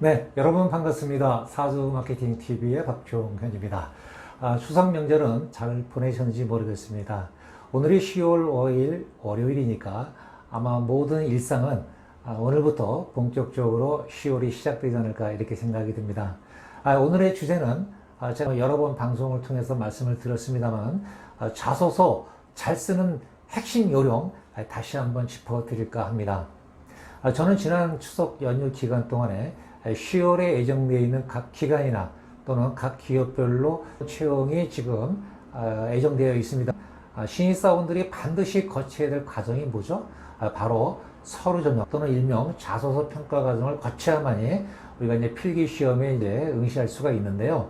네, 여러분 반갑습니다. 사주 마케팅 TV의 박종현입니다. 추석 명절은 잘 보내셨는지 모르겠습니다. 오늘이 10월 5일 월요일이니까 아마 모든 일상은 오늘부터 본격적으로 10월이 시작되지 않을까 이렇게 생각이 듭니다. 오늘의 주제는 제가 여러 번 방송을 통해서 말씀을 드렸습니다만 자소서 잘 쓰는 핵심 요령 다시 한번 짚어드릴까 합니다. 저는 지난 추석 연휴 기간 동안에 10월에 예정되어 있는 각 기관이나 또는 각 기업별로 채용이 지금 예정되어 있습니다. 신입사원들이 반드시 거쳐야 될 과정이 뭐죠? 바로 서류 전형 또는 일명 자소서 평가 과정을 거쳐야만이 우리가 이제 필기 시험에 이제 응시할 수가 있는데요.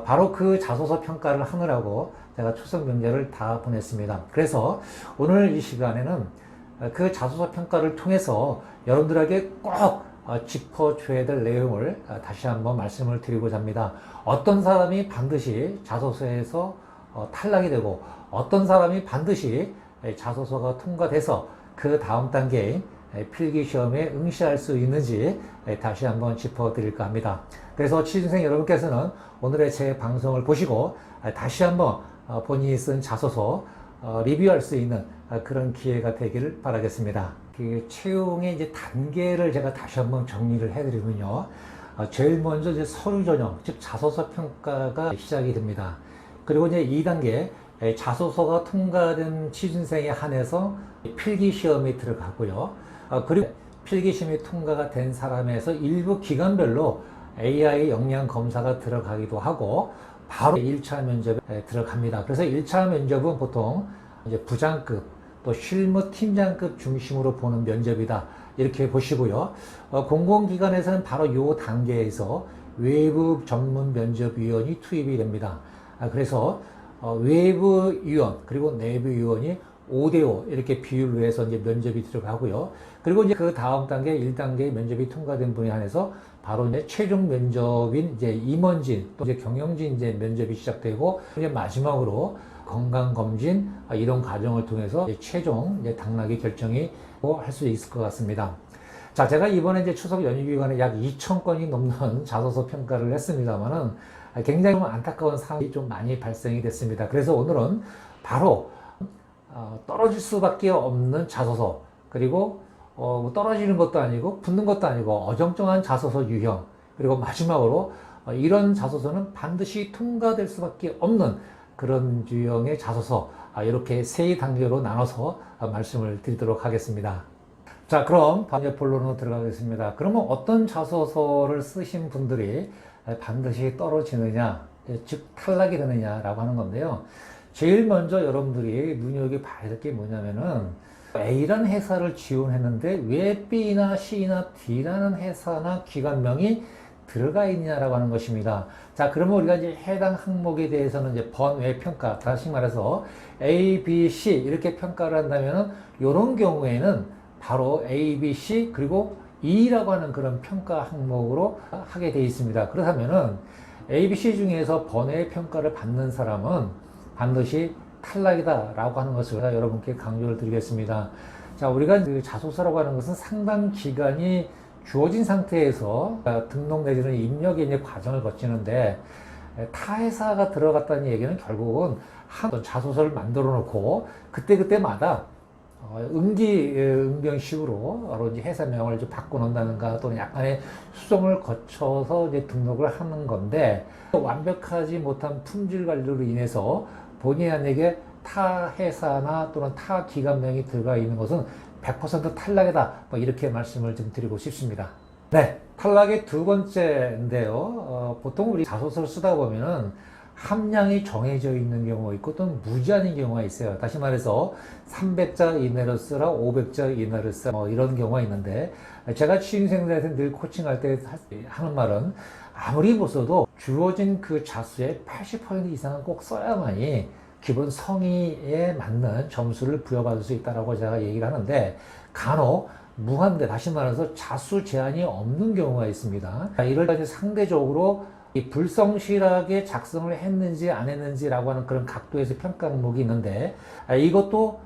바로 그 자소서 평가를 하느라고 제가 추석 명절을 다 보냈습니다. 그래서 오늘 이 시간에는 그 자소서 평가를 통해서 여러분들에게 꼭 짚어줘야 될 내용을 다시 한번 말씀을 드리고자 합니다. 어떤 사람이 반드시 자소서에서 탈락이 되고 어떤 사람이 반드시 자소서가 통과돼서 그 다음 단계인 필기시험에 응시할 수 있는지 다시 한번 짚어드릴까 합니다. 그래서 취준생 여러분께서는 오늘의 제 방송을 보시고 다시 한번 본인이 쓴 자소서 리뷰할 수 있는 그런 기회가 되기를 바라겠습니다. 그 채용의 이제 단계를 제가 다시 한번 정리를 해드리면요. 제일 먼저 이제 서류 전형, 즉 자소서 평가가 시작이 됩니다. 그리고 이제 2단계 자소서가 통과된 취준생에 한해서 필기 시험이 들어가고요. 그리고 필기 시험이 통과가 된 사람에서 일부 기관별로 AI 역량 검사가 들어가기도 하고 바로 1차 면접에 들어갑니다. 그래서 1차 면접은 보통 이제 부장급 또 실무팀장급 중심으로 보는 면접이다. 이렇게 보시고요. 공공기관에서는 바로 이 단계에서 외부 전문 면접위원이 투입이 됩니다. 그래서 외부 위원 그리고 내부 위원이 5대5 이렇게 비율로 해서 이제 면접이 들어가고요. 그리고 이제 그 다음 단계 1단계 면접이 통과된 분에 한해서 바로 이제 최종 면접인 이제 임원진 또 이제 경영진 이제 면접이 시작되고 이제 마지막으로 건강검진 이런 과정을 통해서 이제 최종 이제 당락이 결정이 할 수 있을 것 같습니다. 자, 제가 이번에 이제 추석 연휴 기간에 약 2,000건이 넘는 자소서 평가를 했습니다만은 굉장히 좀 안타까운 상황이 좀 많이 발생이 됐습니다. 그래서 오늘은 바로 떨어질 수밖에 없는 자소서 그리고 떨어지는 것도 아니고 붙는 것도 아니고 어정쩡한 자소서 유형 그리고 마지막으로 이런 자소서는 반드시 통과될 수밖에 없는 그런 유형의 자소서 이렇게 세 단계로 나눠서 말씀을 드리도록 하겠습니다. 자, 그럼 바로 본론으로 들어가겠습니다. 그러면 어떤 자소서를 쓰신 분들이 반드시 떨어지느냐, 즉 탈락이 되느냐라고 하는 건데요. 제일 먼저 여러분들이 눈여겨봐야 될 게 뭐냐면은 A라는 회사를 지원했는데 왜 B나 C나 D라는 회사나 기관명이 들어가 있냐라고 하는 것입니다. 자, 그러면 우리가 이제 해당 항목에 대해서는 이제 번외 평가, 다시 말해서 A, B, C 이렇게 평가를 한다면은 이런 경우에는 바로 A, B, C 그리고 E라고 하는 그런 평가 항목으로 하게 되어 있습니다. 그렇다면은 A, B, C 중에서 번외 평가를 받는 사람은 반드시 탈락이다라고 하는 것을 여러분께 강조를 드리겠습니다. 자, 우리가 그 자소서라고 하는 것은 상당 기간이 주어진 상태에서 등록 내지는 입력의 이제 과정을 거치는데 타 회사가 들어갔다는 얘기는 결국은 한 자소서를 만들어 놓고 그때그때마다 응병식으로 이제 회사명을 좀 바꿔놓는다든가 또는 약간의 수정을 거쳐서 이제 등록을 하는 건데 완벽하지 못한 품질 관리로 인해서 본의 아니게 타 회사나 또는 타 기관명이 들어가 있는 것은 100% 탈락이다. 이렇게 말씀을 좀 드리고 싶습니다. 네. 탈락의 두 번째인데요. 보통 우리 자소서를 쓰다 보면은 함량이 정해져 있는 경우가 있고 또는 무제한인 경우가 있어요. 다시 말해서 300자 이내로 쓰라, 500자 이내로 쓰라 이런 경우가 있는데 제가 취준생들한테 늘 코칭할 때 하는 말은 아무리 보셔도 주어진 그 자수의 80% 이상은 꼭 써야만이 기본 성의에 맞는 점수를 부여받을 수 있다고 제가 얘기를 하는데 간혹 무한대 다시 말해서 자수 제한이 없는 경우가 있습니다. 이럴 때 상대적으로 이 불성실하게 작성을 했는지 안 했는지라고 하는 그런 각도에서 평가 항목이 있는데 이것도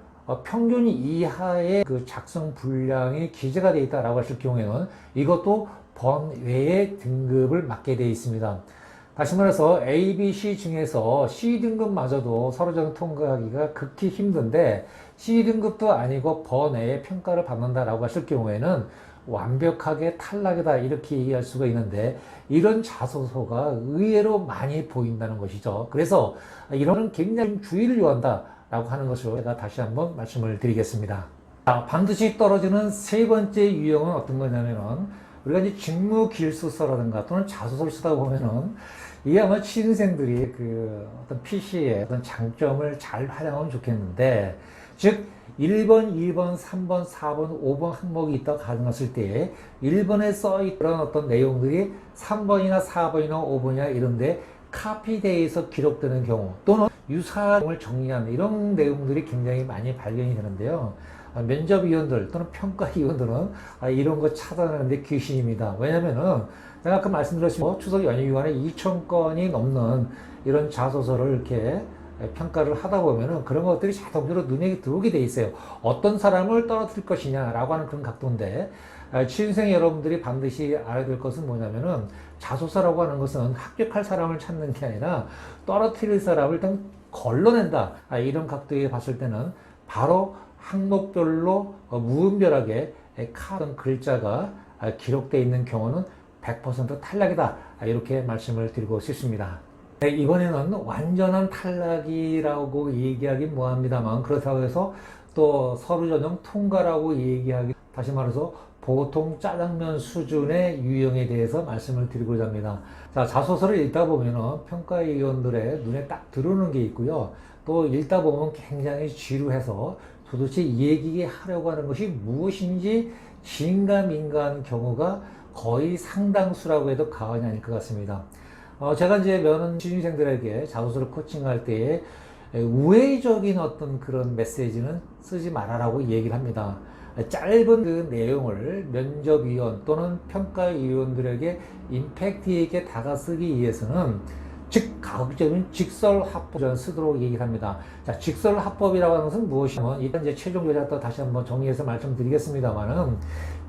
평균 이하의 그 작성 분량이 기재가 되어 있다라고 하실 경우에는 이것도 번외의 등급을 맡게 되어 있습니다. 다시 말해서 A, B, C 중에서 C등급마저도 서류전형 통과하기가 극히 힘든데 C등급도 아니고 번외의 평가를 받는다라고 하실 경우에는 완벽하게 탈락이다 이렇게 얘기할 수가 있는데 이런 자소서가 의외로 많이 보인다는 것이죠. 그래서 이런 굉장히 주의를 요한다 라고 하는 것으로 제가 다시 한번 말씀을 드리겠습니다. 자, 반드시 떨어지는 세 번째 유형은 어떤 거냐면은 우리가 이제 직무길수서라든가 또는 자소서를 쓰다 보면은 이게 아마 취준생들이 그 어떤 PC의 어떤 장점을 잘 활용하면 좋겠는데 즉 1번, 2번, 3번, 4번, 5번 항목이 있다고 가정했을 때 1번에 써있던 어떤 내용들이 3번이나 4번이나 5번이나 이런데 카피되어서 기록되는 경우 또는 유사성을 정리하는 이런 내용들이 굉장히 많이 발견이 되는데요. 면접위원들 또는 평가위원들은 이런 거 찾아내는데 귀신입니다. 왜냐면은 제가 아까 말씀드렸지만 추석 연휴 기간에 2,000건이 넘는 이런 자소서를 이렇게 평가를 하다 보면은 그런 것들이 자동적으로 눈에 들어오게 돼 있어요. 어떤 사람을 떨어뜨릴 것이냐라고 하는 그런 각도인데 취준생 여러분들이 반드시 알아야 될 것은 뭐냐면은 자소서라고 하는 것은 합격할 사람을 찾는 게 아니라 떨어뜨릴 사람을 일단 걸러낸다. 이런 각도에 봤을 때는 바로 항목별로 무분별하게 카던 글자가 기록되어 있는 경우는 100% 탈락이다. 이렇게 말씀을 드리고 싶습니다. 네, 이번에는 완전한 탈락이라고 얘기하긴 뭐합니다만 그렇다고 해서 또 서류전형 통과라고 얘기하기 다시 말해서 보통 짜장면 수준의 유형에 대해서 말씀을 드리고자 합니다. 자, 자소서를 읽다 보면은 평가위원들의 눈에 딱 들어오는 게 있고요. 또 읽다 보면 굉장히 지루해서 도대체 얘기하려고 하는 것이 무엇인지 긴가민가한 경우가 거의 상당수라고 해도 과언이 아닐 것 같습니다. 제가 이제 많은 취준생들에게 자소서를 코칭할 때에 우회적인 어떤 그런 메시지는 쓰지 말아라고 얘기를 합니다. 짧은 그 내용을 면접위원 또는 평가위원들에게 임팩트 있게 다가쓰기 위해서는 즉 가급적이면 직설화법을 쓰도록 얘기를 합니다. 자, 직설화법이라고 하는 것은 무엇이냐면 일단 이제 최종 요약도 다시 한번 정리해서 말씀드리겠습니다만은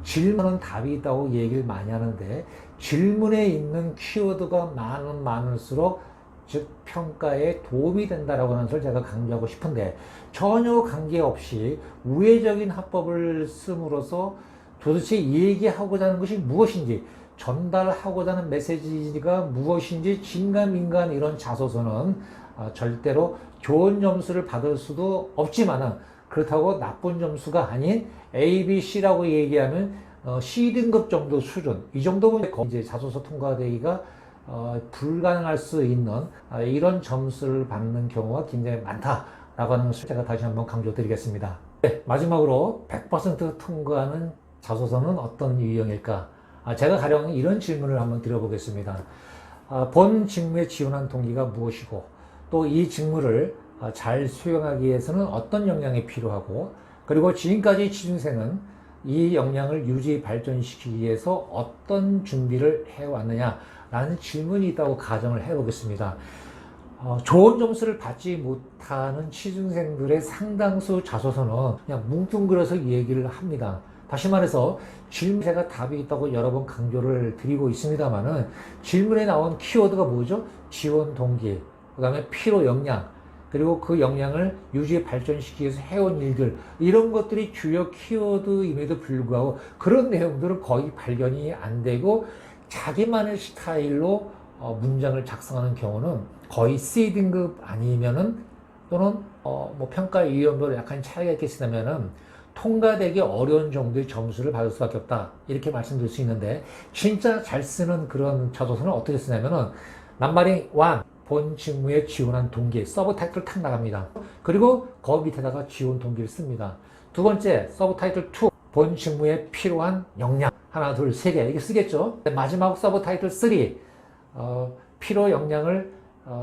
질문은 답이 있다고 얘기를 많이 하는데 질문에 있는 키워드가 많을수록 즉 평가에 도움이 된다라고 하는 것을 제가 강조하고 싶은데 전혀 관계없이 우회적인 화법을 씀으로써 도대체 얘기하고자 하는 것이 무엇인지 전달하고자 하는 메시지가 무엇인지 긴가민가한 이런 자소서는 절대로 좋은 점수를 받을 수도 없지만은 그렇다고 나쁜 점수가 아닌 A, B, C라고 얘기하면 C등급 정도 수준 이 정도면 이제 자소서 통과되기가 불가능할 수 있는 이런 점수를 받는 경우가 굉장히 많다라고 하는 것을 제가 다시 한번 강조드리겠습니다. 네, 마지막으로 100% 통과하는 자소서는 어떤 유형일까? 제가 가령 이런 질문을 한번 드려보겠습니다. 본 직무에 지원한 동기가 무엇이고 또 이 직무를 잘 수행하기 위해서는 어떤 역량이 필요하고 그리고 지금까지 취준생은 이 역량을 유지 발전시키기 위해서 어떤 준비를 해왔느냐라는 질문이 있다고 가정을 해보겠습니다. 좋은 점수를 받지 못하는 취준생들의 상당수 자소서는 그냥 뭉뚱그려서 얘기를 합니다. 다시 말해서 질문에 제가 답이 있다고 여러 번 강조를 드리고 있습니다만은 질문에 나온 키워드가 뭐죠? 지원 동기, 그 다음에 필요 역량, 그리고 그 역량을 유지 발전시키기 위해서 해온 일들 이런 것들이 주요 키워드임에도 불구하고 그런 내용들은 거의 발견이 안 되고 자기만의 스타일로 문장을 작성하는 경우는 거의 C등급 아니면은 또는 뭐 평가위원별로 약간 차이가 있겠으면은 통과되기 어려운 정도의 점수를 받을 수밖에 없다 이렇게 말씀드릴 수 있는데 진짜 잘 쓰는 그런 자소서는 어떻게 쓰냐면은 남바링 1 본 직무에 지원한 동기 서브 타이틀 탁 나갑니다. 그리고 그 밑에다가 지원 동기를 씁니다. 두 번째 서브 타이틀 2 본 직무에 필요한 역량 하나 둘 세 개 이렇게 쓰겠죠. 마지막 서브 타이틀 3 필요 역량을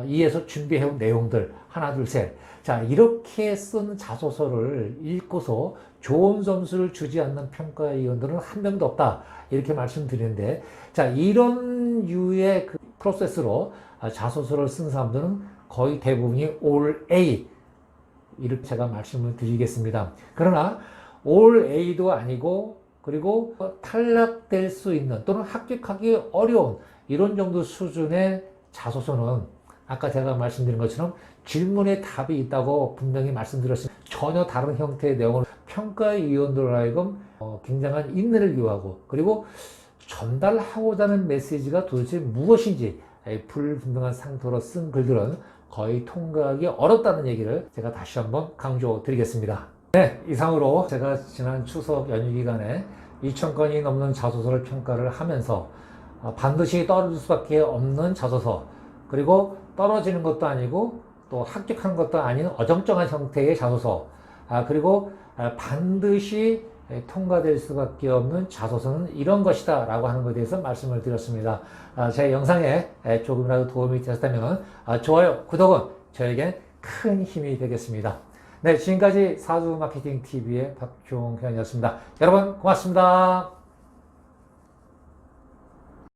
이에서 준비해온 내용들 하나 둘 셋. 자, 이렇게 쓴 자소서를 읽고서 좋은 점수를 주지 않는 평가위원들은 한 명도 없다 이렇게 말씀드리는데 자, 이런 유의 그 프로세스로 자소서를 쓴 사람들은 거의 대부분이 All A 이렇게 제가 말씀을 드리겠습니다. 그러나 All A도 아니고 그리고 탈락될 수 있는 또는 합격하기 어려운 이런 정도 수준의 자소서는 아까 제가 말씀드린 것처럼 질문에 답이 있다고 분명히 말씀드렸습니다. 전혀 다른 형태의 내용을 평가위원들로 하여금 굉장한 인내를 요하고 그리고 전달하고자 하는 메시지가 도대체 무엇인지 불분명한 상태로 쓴 글들은 거의 통과하기 어렵다는 얘기를 제가 다시 한번 강조드리겠습니다. 네, 이상으로 제가 지난 추석 연휴 기간에 2,000건이 넘는 자소서를 평가를 하면서 반드시 떨어질 수밖에 없는 자소서, 그리고 떨어지는 것도 아니고 또 합격하는 것도 아닌 어정쩡한 형태의 자소서, 그리고 반드시 통과될 수밖에 없는 자소서는 이런 것이다 라고 하는 것에 대해서 말씀을 드렸습니다. 제 영상에 조금이라도 도움이 되셨다면 좋아요, 구독은 저에겐 큰 힘이 되겠습니다. 네, 지금까지 사주 마케팅 TV의 박종현이었습니다. 여러분 고맙습니다.